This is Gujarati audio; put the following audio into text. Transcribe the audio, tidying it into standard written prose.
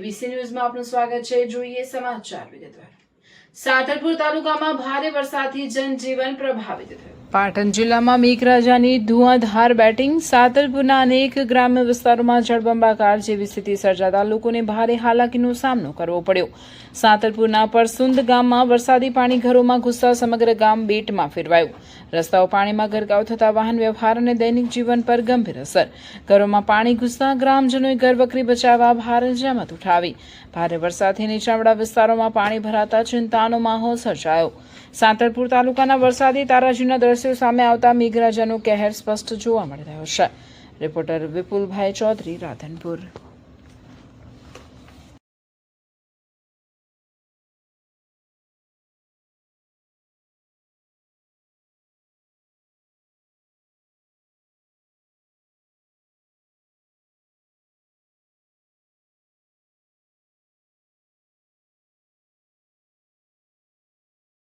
એબીસી ન્યૂઝમાં આપનું સ્વાગત છે। જોઈએ સમાચાર વિગતવાર। સાતલપુર તાલુકામાં ભારે વરસાદથી જનજીવન પ્રભાવિત થયું। પાટણ જિલ્લામાં મેઘરાજાની ધુઆંધાર બેટિંગ। સાતલપુરના અનેક ગ્રામ્ય વિસ્તારોમાં જળબંબાકાર જેવી સ્થિતિ સર્જાતા લોકોને ભારે હાલાકીનો સામનો કરવો પડ્યો। સાતલપુરના પરસુંદ ગામમાં વરસાદી પાણી ઘરોમાં ઘૂસતા સમગ્ર ગામ બેટમાં ફેરવાયું। રસ્તાઓ પાણીમાં ગરકાવ થતા વાહન વ્યવહાર અને દૈનિક જીવન પર ગંભીર અસર। ઘરોમાં પાણી ઘૂસતા ગ્રામજનોએ ઘરવખરી બચાવવા ભારે જહેમત ઉઠાવી। ભારે વરસાદથી નીચાણવાળા વિસ્તારોમાં પાણી ભરાતા ચિંતાનો માહોલ સર્જાયો। સાતલપુર તાલુકાના વરસાદી તારાજીના દ્રશ્યો સામે આવતા મેઘરાજાનો કહેર સ્પષ્ટ જોવા મળી રહ્યો છે। રિપોર્ટર વિપુલભાઈ ચૌધરી, રાધનપુર।